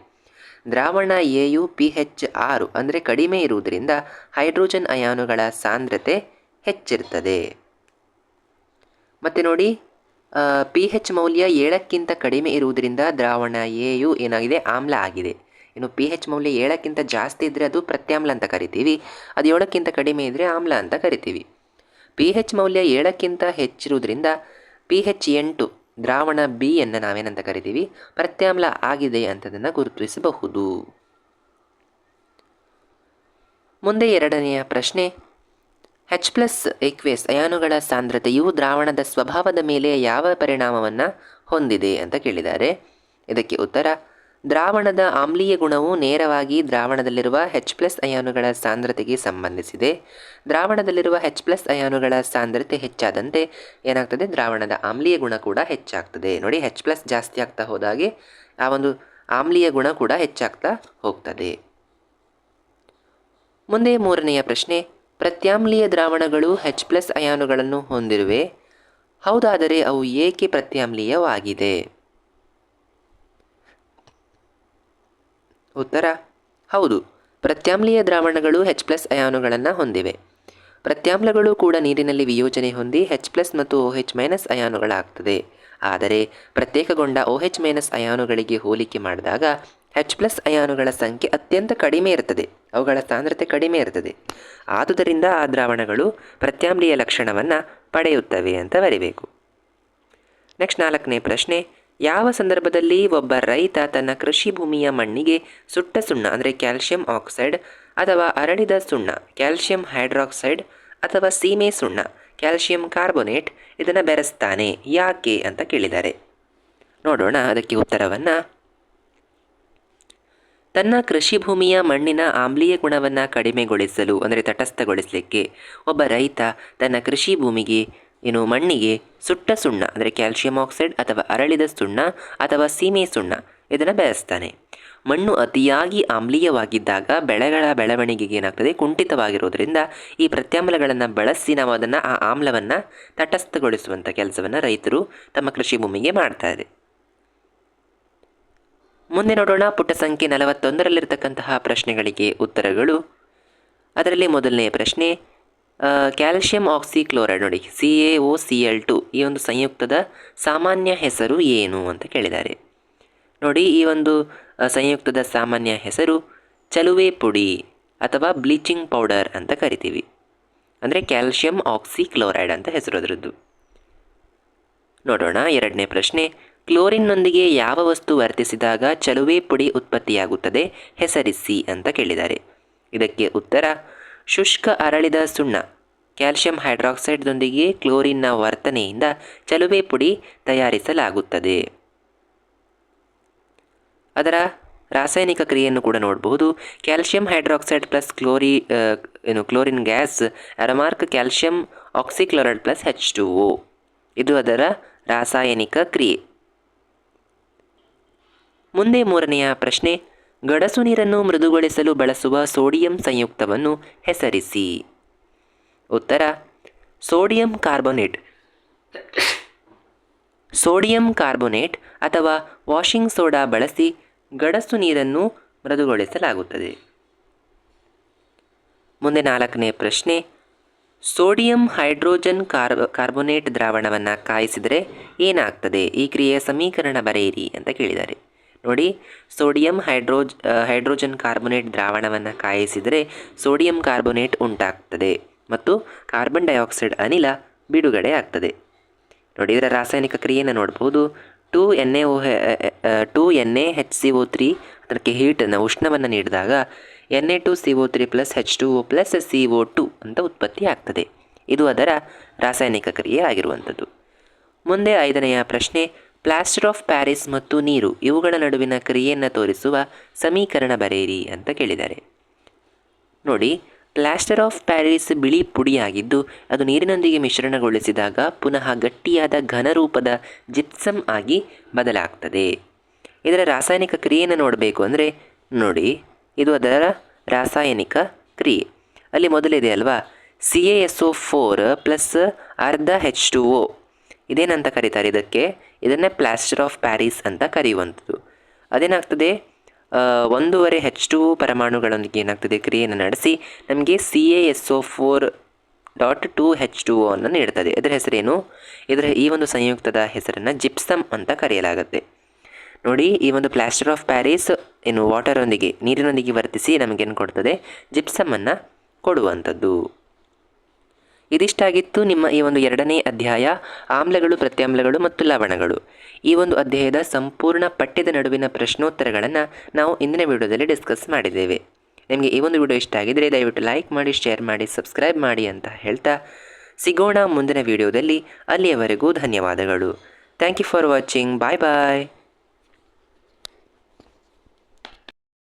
ದ್ರಾವಣ ಎಯು pH 6 ಅಂದರೆ ಕಡಿಮೆ ಇರುವುದರಿಂದ ಹೈಡ್ರೋಜನ್ ಅಯಾನುಗಳ ಸಾಂದ್ರತೆ ಹೆಚ್ಚಿರ್ತದೆ. ಮತ್ತು ನೋಡಿ, pH ಮೌಲ್ಯ 7ಕ್ಕಿಂತ ಕಡಿಮೆ ಇರುವುದರಿಂದ ದ್ರಾವಣ ಎಯು ಏನಾಗಿದೆ, ಆಮ್ಲ ಆಗಿದೆ. pH ಮೌಲ್ಯ 7ಕ್ಕಿಂತ ಜಾಸ್ತಿ ಇದ್ದರೆ ಅದು ಪ್ರತ್ಯಾಮ್ಲ ಅಂತ ಕರಿತೀವಿ, ಅದು 7ಕ್ಕಿಂತ ಕಡಿಮೆ ಇದ್ದರೆ ಆಮ್ಲ ಅಂತ ಕರಿತೀವಿ. pH ಮೌಲ್ಯ 7ಕ್ಕಿಂತ ಹೆಚ್ಚಿರುವುದರಿಂದ pH 8 ದ್ರಾವಣ ಬಿಯನ್ನು ನಾವೇನಂತ ಕರಿತೀವಿ, ಪ್ರತ್ಯಾಮ್ಲ ಆಗಿದೆ ಅಂತದನ್ನು ಗುರುತಿಸಬಹುದು. ಮುಂದೆ ಎರಡನೆಯ ಪ್ರಶ್ನೆ, H+ ಏಕ್ವೇಸ್ ಅಯಾನುಗಳ ಸಾಂದ್ರತೆಯು ದ್ರಾವಣದ ಸ್ವಭಾವದ ಮೇಲೆ ಯಾವ ಪರಿಣಾಮವನ್ನು ಹೊಂದಿದೆ ಅಂತ ಕೇಳಿದ್ದಾರೆ. ಇದಕ್ಕೆ ಉತ್ತರ, ದ್ರಾವಣದ ಆಮ್ಲೀಯ ಗುಣವು ನೇರವಾಗಿ ದ್ರಾವಣದಲ್ಲಿರುವ H+ ಅಯಾನುಗಳ ಸಾಂದ್ರತೆಗೆ ಸಂಬಂಧಿಸಿದೆ. ದ್ರಾವಣದಲ್ಲಿರುವ H+ ಅಯಾನುಗಳ ಸಾಂದ್ರತೆ ಹೆಚ್ಚಾದಂತೆ ಏನಾಗ್ತದೆ, ದ್ರಾವಣದ ಆಮ್ಲೀಯ ಗುಣ ಕೂಡ ಹೆಚ್ಚಾಗ್ತದೆ. ನೋಡಿ, H+ ಜಾಸ್ತಿ ಆಗ್ತಾ ಹೋದಾಗೆ ಆ ಒಂದು ಆಮ್ಲೀಯ ಗುಣ ಕೂಡ ಹೆಚ್ಚಾಗ್ತಾ ಹೋಗ್ತದೆ. ಮುಂದೆ ಮೂರನೆಯ ಪ್ರಶ್ನೆ, ಪ್ರತ್ಯಾಮ್ಲೀಯ ದ್ರಾವಣಗಳು H+ ಅಯಾನುಗಳನ್ನು ಹೊಂದಿರುವೆ, ಹೌದಾದರೆ ಅವು ಏಕೆ ಪ್ರತ್ಯಾಮ್ಲೀಯವಾಗಿದೆ? ಉತ್ತರ, ಹೌದು, ಪ್ರತ್ಯಾಮ್ಲೀಯ ದ್ರಾವಣಗಳು H+ ಅಯಾನುಗಳನ್ನು ಹೊಂದಿವೆ. ಪ್ರತ್ಯಾಮ್ಲಗಳು ಕೂಡ ನೀರಿನಲ್ಲಿ ವಿಯೋಜನೆ ಹೊಂದಿ H+ ಮತ್ತು OH- ಅಯಾನುಗಳಾಗ್ತದೆ. ಆದರೆ ಪ್ರತ್ಯೇಕಗೊಂಡ OH- ಅಯಾನುಗಳಿಗೆ ಹೋಲಿಕೆ ಮಾಡಿದಾಗ H+ ಅಯಾನುಗಳ ಸಂಖ್ಯೆ ಅತ್ಯಂತ ಕಡಿಮೆ ಇರ್ತದೆ, ಅವುಗಳ ಸಾಂದ್ರತೆ ಕಡಿಮೆ ಇರ್ತದೆ. ಆದುದರಿಂದ ಆ ದ್ರಾವಣಗಳು ಪ್ರತ್ಯಾಮ್ಲೀಯ ಲಕ್ಷಣವನ್ನು ಪಡೆಯುತ್ತವೆ ಅಂತ ಬರಿಬೇಕು. ನೆಕ್ಸ್ಟ್ 4ನೇ ಪ್ರಶ್ನೆ, ಯಾವ ಸಂದರ್ಭದಲ್ಲಿ ಒಬ್ಬ ರೈತ ತನ್ನ ಕೃಷಿ ಭೂಮಿಯ ಮಣ್ಣಿಗೆ ಸುಟ್ಟ ಸುಣ್ಣ ಅಂದರೆ ಕ್ಯಾಲ್ಶಿಯಂ ಆಕ್ಸೈಡ್ ಅಥವಾ ಅರಳಿದ ಸುಣ್ಣ ಕ್ಯಾಲ್ಶಿಯಂ ಹೈಡ್ರಾಕ್ಸೈಡ್ ಅಥವಾ ಸೀಮೆ ಸುಣ್ಣ ಕ್ಯಾಲ್ಶಿಯಂ ಕಾರ್ಬೋನೇಟ್ ಇದನ್ನು ಬೆರೆಸ್ತಾನೆ, ಯಾಕೆ ಅಂತ ಕೇಳಿದ್ದಾರೆ. ನೋಡೋಣ ಅದಕ್ಕೆ ಉತ್ತರವನ್ನು. ತನ್ನ ಕೃಷಿ ಭೂಮಿಯ ಮಣ್ಣಿನ ಆಮ್ಲೀಯ ಗುಣವನ್ನು ಕಡಿಮೆಗೊಳಿಸಲು ಅಂದರೆ ತಟಸ್ಥಗೊಳಿಸಲಿಕ್ಕೆ ಒಬ್ಬ ರೈತ ತನ್ನ ಕೃಷಿ ಭೂಮಿಗೆ ಮಣ್ಣಿಗೆ ಸುಟ್ಟ ಸುಣ್ಣ ಅಂದರೆ ಕ್ಯಾಲ್ಶಿಯಂ ಆಕ್ಸೈಡ್ ಅಥವಾ ಅರಳಿದ ಸುಣ್ಣ ಅಥವಾ ಸೀಮೆ ಸುಣ್ಣ ಇದನ್ನು ಬೆರೆಸ್ತಾನೆ. ಮಣ್ಣು ಅತಿಯಾಗಿ ಆಮ್ಲೀಯವಾಗಿದ್ದಾಗ ಬೆಳೆಗಳ ಬೆಳವಣಿಗೆಗೆ ಏನಾಗ್ತದೆ, ಕುಂಠಿತವಾಗಿರೋದ್ರಿಂದ ಈ ಪ್ರತ್ಯಾಮ್ಲಗಳನ್ನು ಬಳಸಿ ನಾವು ಅದನ್ನು ಆ ಆಮ್ಲವನ್ನು ತಟಸ್ಥಗೊಳಿಸುವಂಥ ಕೆಲಸವನ್ನು ರೈತರು ತಮ್ಮ ಕೃಷಿ ಭೂಮಿಗೆ ಮಾಡ್ತಾರೆ. ಮುಂದೆ ನೋಡೋಣ ಪುಟ ಸಂಖ್ಯೆ 41ರಲ್ಲಿರ್ತಕ್ಕಂತಹ ಪ್ರಶ್ನೆಗಳಿಗೆ ಉತ್ತರಗಳು. ಅದರಲ್ಲಿ ಮೊದಲನೇ ಪ್ರಶ್ನೆ, ಕ್ಯಾಲ್ಶಿಯಂ ಆಕ್ಸಿಕ್ಲೋರೈಡ್ ನೋಡಿ CaOCl2 ಈ ಒಂದು ಸಂಯುಕ್ತದ ಸಾಮಾನ್ಯ ಹೆಸರು ಏನು ಅಂತ ಕೇಳಿದ್ದಾರೆ. ನೋಡಿ, ಈ ಒಂದು ಸಂಯುಕ್ತದ ಸಾಮಾನ್ಯ ಹೆಸರು ಚಲುವೆ ಪುಡಿ ಅಥವಾ ಬ್ಲೀಚಿಂಗ್ ಪೌಡರ್ ಅಂತ ಕರಿತೀವಿ. ಅಂದರೆ ಕ್ಯಾಲ್ಶಿಯಂ ಆಕ್ಸಿಕ್ಲೋರೈಡ್ ಅಂತ ಹೆಸರು ಅದರದ್ದು. ನೋಡೋಣ ಎರಡನೇ ಪ್ರಶ್ನೆ, ಕ್ಲೋರಿನ್ನೊಂದಿಗೆ ಯಾವ ವಸ್ತು ವರ್ತಿಸಿದಾಗ ಚಲುವೆ ಪುಡಿ ಉತ್ಪತ್ತಿಯಾಗುತ್ತದೆ, ಹೆಸರಿಸಿ ಅಂತ ಕೇಳಿದ್ದಾರೆ. ಇದಕ್ಕೆ ಉತ್ತರ, ಶುಷ್ಕ ಅರಳಿದ ಸುಣ್ಣ ಕ್ಯಾಲ್ಶಿಯಂ ಹೈಡ್ರಾಕ್ಸೈಡ್ದೊಂದಿಗೆ ಕ್ಲೋರಿನ್ನ ವರ್ತನೆಯಿಂದ ಚಲುವೆ ಪುಡಿ ತಯಾರಿಸಲಾಗುತ್ತದೆ. ಅದರ ರಾಸಾಯನಿಕ ಕ್ರಿಯೆಯನ್ನು ಕೂಡ ನೋಡಬಹುದು. Calcium hydroxide plus chlorine gas arrow mark calcium oxychloride plus H2O ಇದು ಅದರ ರಾಸಾಯನಿಕ ಕ್ರಿಯೆ. ಮುಂದೆ ಮೂರನೆಯ ಪ್ರಶ್ನೆ, ಗಡಸು ನೀರನ್ನು ಮೃದುಗೊಳಿಸಲು ಬಳಸುವ ಸೋಡಿಯಂ ಸಂಯುಕ್ತವನ್ನು ಹೆಸರಿಸಿ. ಉತ್ತರ, ಸೋಡಿಯಂ ಕಾರ್ಬೋನೇಟ್ ಅಥವಾ ವಾಷಿಂಗ್ ಸೋಡಾ ಬಳಸಿ ಗಡಸು ನೀರನ್ನು ಮೃದುಗೊಳಿಸಲಾಗುತ್ತದೆ. ಮುಂದೆ ನಾಲ್ಕನೇ ಪ್ರಶ್ನೆ, ಸೋಡಿಯಂ ಹೈಡ್ರೋಜನ್ ಕಾರ್ಬೋನೇಟ್ ದ್ರಾವಣವನ್ನು ಕಾಯಿಸಿದರೆ ಏನಾಗ್ತದೆ, ಈ ಕ್ರಿಯೆಯ ಸಮೀಕರಣ ಬರೆಯಿರಿ ಅಂತ ಕೇಳಿದ್ದಾರೆ. ನೋಡಿ, ಸೋಡಿಯಂ ಹೈಡ್ರೋಜನ್ ಕಾರ್ಬೋನೇಟ್ ದ್ರಾವಣವನ್ನು ಕಾಯಿಸಿದರೆ ಸೋಡಿಯಂ ಕಾರ್ಬೋನೇಟ್ ಉಂಟಾಗ್ತದೆ ಮತ್ತು ಕಾರ್ಬನ್ ಡೈಆಕ್ಸೈಡ್ ಅನಿಲ ಬಿಡುಗಡೆ ಆಗ್ತದೆ. ನೋಡಿ, ಇದರ ರಾಸಾಯನಿಕ ಕ್ರಿಯೆಯನ್ನು ನೋಡ್ಬೋದು. 2NaHCO3 ಅದಕ್ಕೆ ಹೀಟನ್ನು ಉಷ್ಣವನ್ನು ನೀಡಿದಾಗ Na2CO3 plus H2O plus CO2 ಅಂತ ಉತ್ಪತ್ತಿ ಆಗ್ತದೆ. ಇದು ಅದರ ರಾಸಾಯನಿಕ ಕ್ರಿಯೆ ಆಗಿರುವಂಥದ್ದು. ಮುಂದೆ ಐದನೆಯ ಪ್ರಶ್ನೆ, ಪ್ಲಾಸ್ಟರ್ ಆಫ್ ಪ್ಯಾರಿಸ್ ಮತ್ತು ನೀರು ಇವುಗಳ ನಡುವಿನ ಕ್ರಿಯೆಯನ್ನು ತೋರಿಸುವ ಸಮೀಕರಣ ಬರೆಯಿರಿ ಅಂತ ಕೇಳಿದ್ದಾರೆ. ನೋಡಿ, ಪ್ಲಾಸ್ಟರ್ ಆಫ್ ಪ್ಯಾರಿಸ್ ಬಿಳಿ ಪುಡಿಯಾಗಿದ್ದು ಅದು ನೀರಿನೊಂದಿಗೆ ಮಿಶ್ರಣಗೊಳಿಸಿದಾಗ ಪುನಃ ಗಟ್ಟಿಯಾದ ಘನರೂಪದ ಜಿಪ್ಸಮ್ ಆಗಿ ಬದಲಾಗ್ತದೆ. ಇದರ ರಾಸಾಯನಿಕ ಕ್ರಿಯೆಯನ್ನು ನೋಡಬೇಕು ಅಂದರೆ ನೋಡಿ, ಇದು ಅದರ ರಾಸಾಯನಿಕ ಕ್ರಿಯೆ. ಅಲ್ಲಿ ಮೊದಲಿದೆ ಅಲ್ವಾ, CaSO4 ಪ್ಲಸ್ ಅರ್ಧ H2O. ಇದೇನಂತ ಕರೀತಾರೆ ಇದನ್ನೇ ಪ್ಲಾಸ್ಟರ್ ಆಫ್ ಪ್ಯಾರಿಸ್ ಅಂತ ಕರೆಯುವಂಥದ್ದು. ಅದೇನಾಗ್ತದೆ, 1.5 H2O ಪರಮಾಣುಗಳೊಂದಿಗೆ ಏನಾಗ್ತದೆ ಕ್ರಿಯೆಯನ್ನು ನಡೆಸಿ ನಮಗೆ CaSO4.2 H2O ಅನ್ನು ನೀಡ್ತದೆ. ಇದರ ಹೆಸರೇನು? ಈ ಒಂದು ಸಂಯುಕ್ತದ ಹೆಸರನ್ನು ಜಿಪ್ಸಮ್ ಅಂತ ಕರೆಯಲಾಗುತ್ತೆ. ನೋಡಿ, ಈ ಒಂದು ಪ್ಲಾಸ್ಟರ್ ಆಫ್ ಪ್ಯಾರಿಸ್ ವಾಟರೊಂದಿಗೆ, ನೀರಿನೊಂದಿಗೆ ವರ್ತಿಸಿ ನಮಗೇನು ಕೊಡ್ತದೆ? ಜಿಪ್ಸಮನ್ನು ಕೊಡುವಂಥದ್ದು. ಇದಿಷ್ಟಾಗಿತ್ತು ನಿಮ್ಮ ಈ ಒಂದು 2ನೇ ಅಧ್ಯಾಯ, ಆಮ್ಲಗಳು, ಪ್ರತ್ಯಾಮ್ಲಗಳು ಮತ್ತು ಲವಣಗಳು. ಈ ಒಂದು ಅಧ್ಯಾಯದ ಸಂಪೂರ್ಣ ಪಠ್ಯದ ನಡುವಿನ ಪ್ರಶ್ನೋತ್ತರಗಳನ್ನು ನಾವು ಇಂದಿನ ವಿಡಿಯೋದಲ್ಲಿ ಡಿಸ್ಕಸ್ ಮಾಡಿದ್ದೇವೆ. ನಿಮಗೆ ಈ ಒಂದು ವಿಡಿಯೋ ಇಷ್ಟ ಆಗಿದರೆ ದಯವಿಟ್ಟು ಲೈಕ್ ಮಾಡಿ, ಶೇರ್ ಮಾಡಿ, ಸಬ್ಸ್ಕ್ರೈಬ್ ಮಾಡಿ ಅಂತ ಹೇಳ್ತಾ ಸಿಗೋಣ ಮುಂದಿನ ವಿಡಿಯೋದಲ್ಲಿ. ಅಲ್ಲಿಯವರೆಗೂ ಧನ್ಯವಾದಗಳು. Thank you for watching. Bye bye.